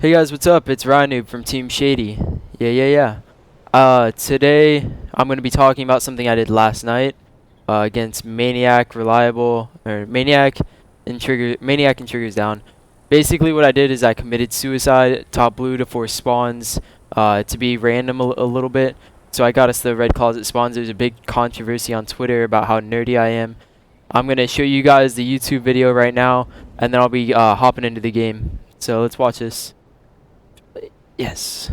Hey guys, what's up? It's RyaNoob from Team Shady. Yeah. Today I'm gonna be talking about something I did last night against Maniac, Reliable, or Maniac and Triggers Down. Basically, what I did is I committed suicide, top blue to force spawns to be random a little bit. So I got us the red closet spawns. There's a big controversy on Twitter about how nerdy I am. I'm gonna show you guys the YouTube video right now, and then I'll be hopping into the game. So let's watch this. Yes.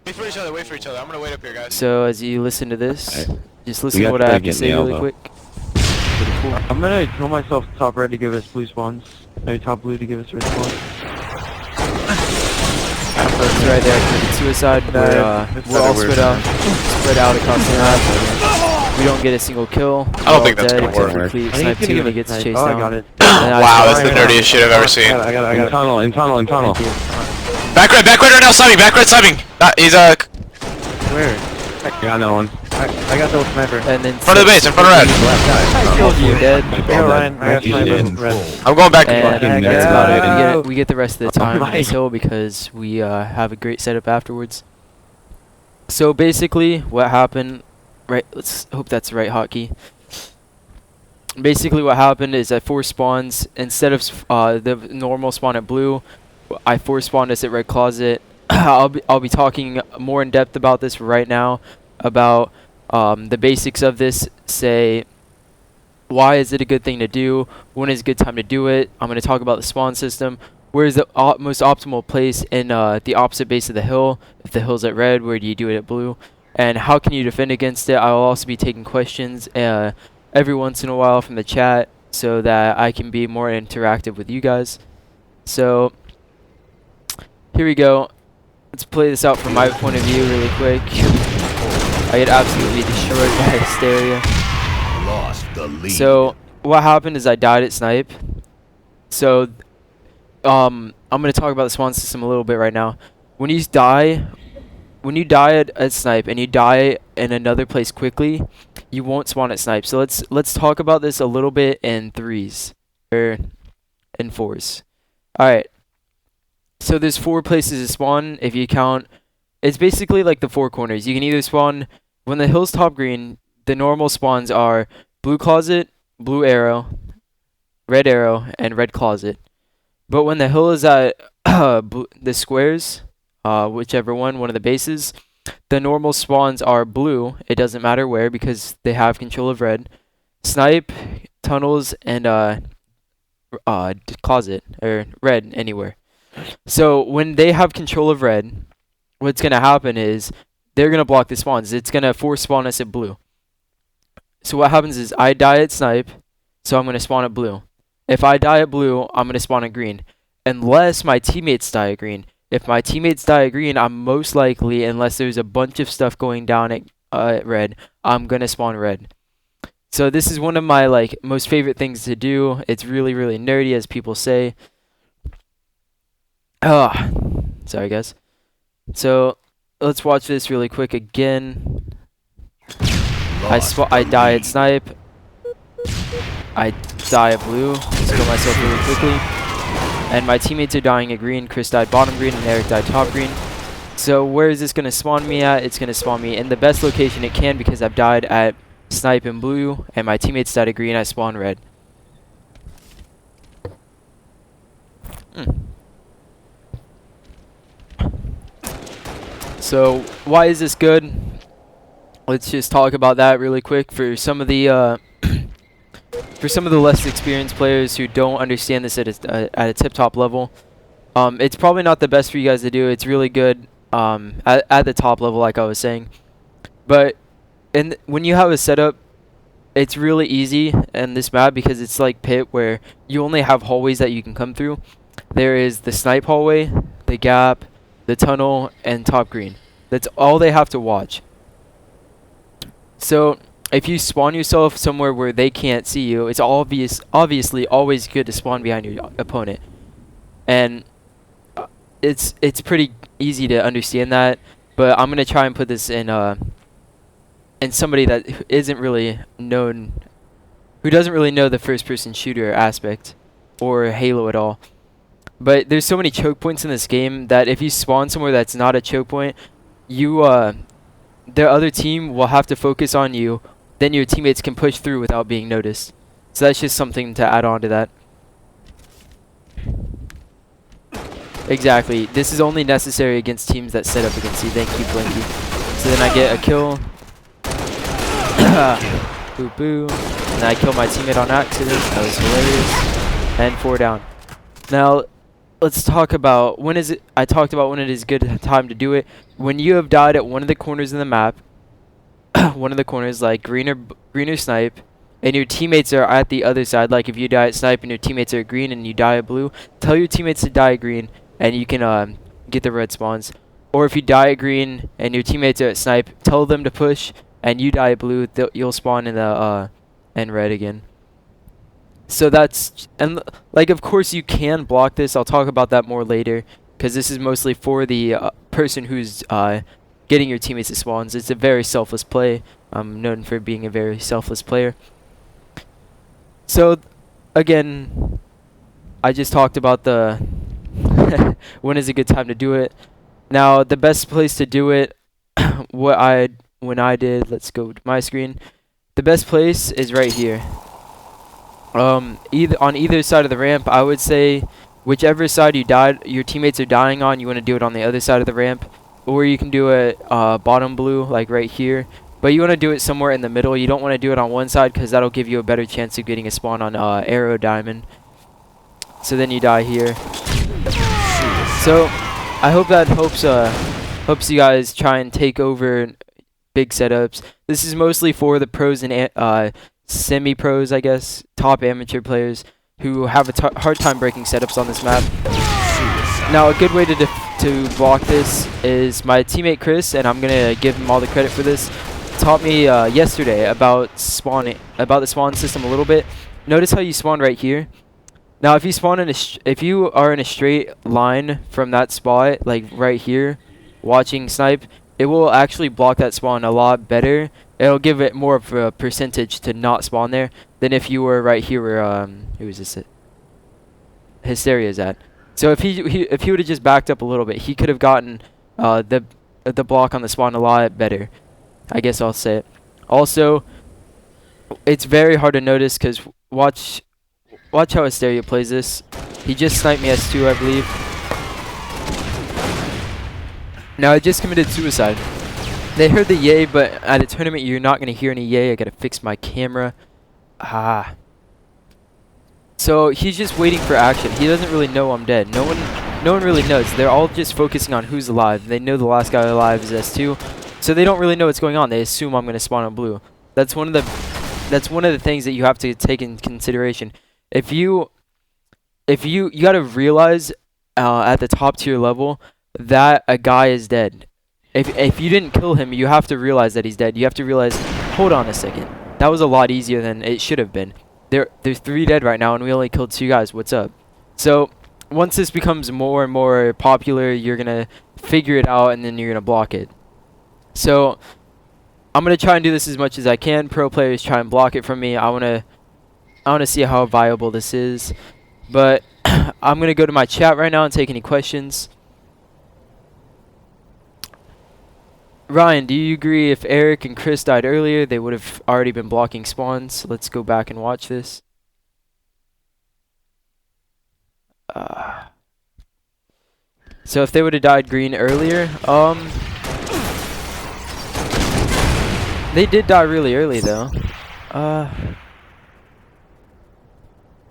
Wait for each other, wait for each other. I'm gonna wait up here, guys. So as you listen to this, Right. just listen to what I have to say really quick. Pretty cool. I'm gonna tell myself top red to give us blue spawns. No, top blue to give us red spawns. That's right there. Committed suicide. We're all spread out across the map. We don't get a single kill. I don't think that's gonna work. Snipe 2 when he gets chased down. I got it. Wow, that's the nerdiest shit I've ever seen. I got it. In tunnel. Back red right now, sniping, back red sniping. He's Where? I got no one. I got the sniper. And then in front of the base, in front of red. I killed you, dead. Yeah, Ryan, I got sniper. Red. I'm going back. And that's about it. We get the rest of the time Oh on this hill because we have a great setup afterwards. So basically, what happened? Right. Let's hope that's the right hotkey. Basically, what happened is I forced spawns instead of the normal spawn at blue. I force spawned us at red closet. I'll be talking more in depth about this right now, about the basics of this. Say, why is it a good thing to do? When is a good time to do it? I'm going to talk about the spawn system. Where is the most optimal place in the opposite base of the hill? If the hill's at red, where do you do it at blue? And how can you defend against it? I will also be taking questions every once in a while from the chat so that I can be more interactive with you guys. So here we go. Let's play this out from my point of view really quick. I get absolutely destroyed by Hysteria. Lost the lead. So what happened is I died at Snipe. So I'm gonna talk about the spawn system a little bit right now. When you die at Snipe and you die in another place quickly, you won't spawn at Snipe. So let's talk about this a little bit in threes or in fours. All right. So there's 4 places to spawn if you count. It's basically like the 4 corners. You can either spawn when the hill's top green. The normal spawns are blue closet, blue arrow, and red closet. But when the hill is at the squares, whichever one of the bases, the normal spawns are blue. It doesn't matter where because they have control of red. Snipe, tunnels, and closet or red anywhere. So when they have control of red, what's going to happen is they're going to block the spawns. It's going to force spawn us at blue. So what happens is I die at Snipe, so I'm going to spawn at blue. If I die at blue, I'm going to spawn at green. Unless my teammates die at green. If my teammates die at green, I'm most likely, unless there's a bunch of stuff going down at red, I'm going to spawn red. So this is one of my most favorite things to do. It's really, really nerdy, as people say. Sorry guys. So let's watch this really quick again. I die at Snipe. I die at blue. Let's kill myself really quickly. And my teammates are dying at green. Chris died bottom green and Eric died top green. So where is this going to spawn me at? It's going to spawn me in the best location it can because I've died at Snipe and blue and my teammates died at green. I spawn red. So why is this good? Let's just talk about that really quick for some of the less experienced players who don't understand this at a tip-top level. It's probably not the best for you guys to do. It's really good at the top level, like I was saying. But when you have a setup, it's really easy in this map because it's like pit where you only have hallways that you can come through. There is the Snipe hallway, the gap, the tunnel, and top green. That's all they have to watch. So if you spawn yourself somewhere where they can't see you, it's obviously always good to spawn behind your opponent. And it's pretty easy to understand that, but I'm gonna try and put this in somebody that isn't really known, who doesn't really know the first-person shooter aspect or Halo at all. But there's so many choke points in this game that if you spawn somewhere that's not a choke point, you the other team will have to focus on you. Then your teammates can push through without being noticed. So that's just something to add on to that. Exactly. This is only necessary against teams that set up against you. Thank you, Blinky. So then I get a kill. Boo boo. And I kill my teammate on accident. That was hilarious. And 4 down. Now, let's talk about when is it. I talked about when it is good time to do it. When you have died at one of the corners in the map, one of the corners like green or snipe, and your teammates are at the other side. Like if you die at snipe and your teammates are at green and you die at blue, tell your teammates to die at green, and you can get the red spawns. Or if you die at green and your teammates are at snipe, tell them to push, and you die at blue, you'll spawn in the in red again. So that's, and like of course you can block this. I'll talk about that more later, because this is mostly for the person who's getting your teammates to spawns. It's a very selfless play. I'm known for being a very selfless player. So again, I just talked about the when is a good time to do it. Now the best place to do it, when I did, let's go to my screen. The best place is right here. Either on either side of the ramp, I would say whichever side your teammates are dying on, you want to do it on the other side of the ramp, or you can do it bottom blue, like right here. But you want to do it somewhere in the middle. You don't want to do it on one side, because that'll give you a better chance of getting a spawn on arrow diamond. So then you die here. So I hope that helps you guys try and take over big setups. This is mostly for the pros and semi-pros, I guess, top amateur players who have a hard time breaking setups on this map. Now, a good way to block this is my teammate Chris, and I'm gonna give him all the credit for this, taught me yesterday about the spawn system a little bit. Notice how you spawn right here. Now, if you spawn if you are in a straight line from that spot, like right here, watching snipe, it will actually block that spawn a lot better. It'll give it more of a percentage to not spawn there than if you were right here where who is this? Hysteria's at. So if he would have just backed up a little bit, he could have gotten the block on the spawn a lot better. I guess I'll say it. Also, it's very hard to notice because watch how Hysteria plays this. He just sniped me S2, I believe. Now I just committed suicide. They heard the yay, but at a tournament you're not gonna hear any yay. I gotta fix my camera. So he's just waiting for action. He doesn't really know I'm dead. No one really knows. They're all just focusing on who's alive. They know the last guy alive is S2, so they don't really know what's going on. They assume I'm gonna spawn on blue. That's one of the things that you have to take in consideration. If you gotta realize at the top tier level that a guy is dead. If you didn't kill him, you have to realize that he's dead. You have to realize, hold on a second, that was a lot easier than it should have been. There's 3 dead right now, and we only killed 2 guys. What's up? So once this becomes more and more popular, you're gonna figure it out, and then you're gonna block it. So I'm gonna try and do this as much as I can. Pro players try and block it from me. I wanna see how viable this is. But I'm gonna go to my chat right now and take any questions. Ryan, do you agree if Eric and Chris died earlier, they would have already been blocking spawns? Let's go back and watch this. So if they would have died green earlier, they did die really early though.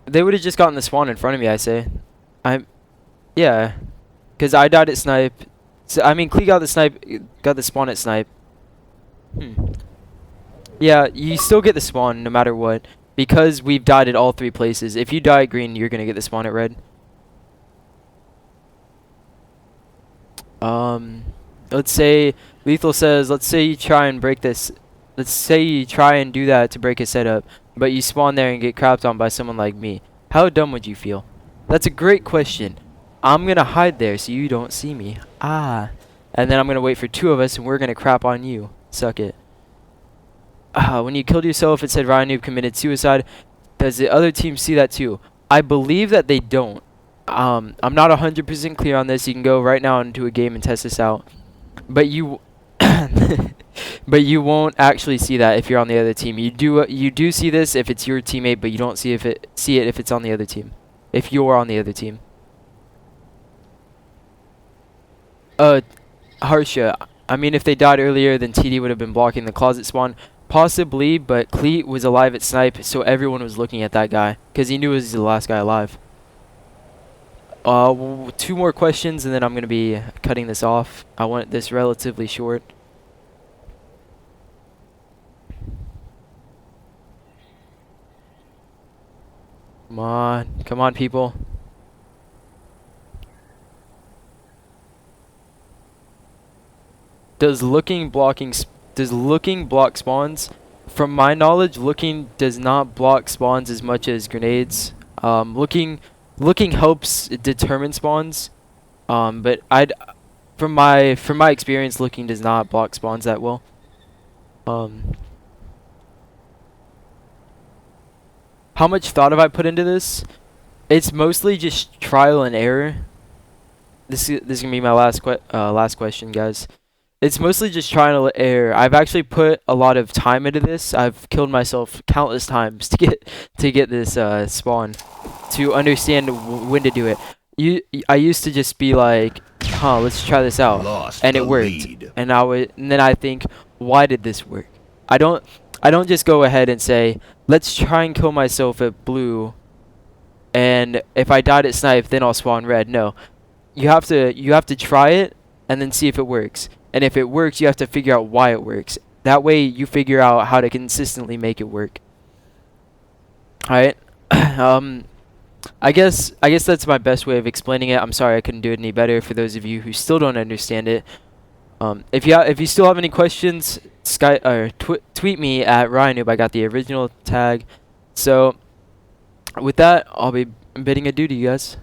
They would have just gotten the spawn in front of me, I say. Yeah, because I died at snipe. So I mean, Klee got the spawn at snipe. Yeah, you still get the spawn no matter what, because we've died at all 3 places. If you die at green, you're gonna get the spawn at red. Let's say Lethal says, let's say you try and break this. Let's say you try and do that to break a setup, but you spawn there and get crapped on by someone like me. How dumb would you feel? That's a great question. I'm gonna hide there so you don't see me. And then I'm gonna wait for 2 of us and we're gonna crap on you. Suck it. When you killed yourself, it said RyaNoob committed suicide. Does the other team see that too? I believe that they don't. I'm not 100% clear on this. You can go right now into a game and test this out. But you but you won't actually see that if you're on the other team. You do see this if it's your teammate, but you don't see it if it's on the other team. If you're on the other team. Harsha, I mean, if they died earlier, then TD would have been blocking the closet spawn. Possibly, but Cleat was alive at Snipe, so everyone was looking at that guy. Because he knew he was the last guy alive. 2 more questions, and then I'm going to be cutting this off. I want this relatively short. Come on, people. Does looking block spawns? From my knowledge, looking does not block spawns as much as grenades. Looking helps determine spawns. But from my experience, looking does not block spawns that well. How much thought have I put into this? It's mostly just trial and error. This is gonna be my last question, guys. It's mostly just trial and error. I've actually put a lot of time into this. I've killed myself countless times to get this spawn, to understand when to do it. I used to just be like, let's try this out, Lost and it the worked. lead. And then I think, why did this work? I don't just go ahead and say, let's try and kill myself at blue, and if I died at snipe, then I'll spawn red. No, you have to try it and then see if it works. And if it works, you have to figure out why it works. That way, you figure out how to consistently make it work. Alright. I guess that's my best way of explaining it. I'm sorry I couldn't do it any better for those of you who still don't understand it. If you still have any questions, tweet me at RyaNoob. I got the original tag. So with that, I'll be bidding adieu to you guys.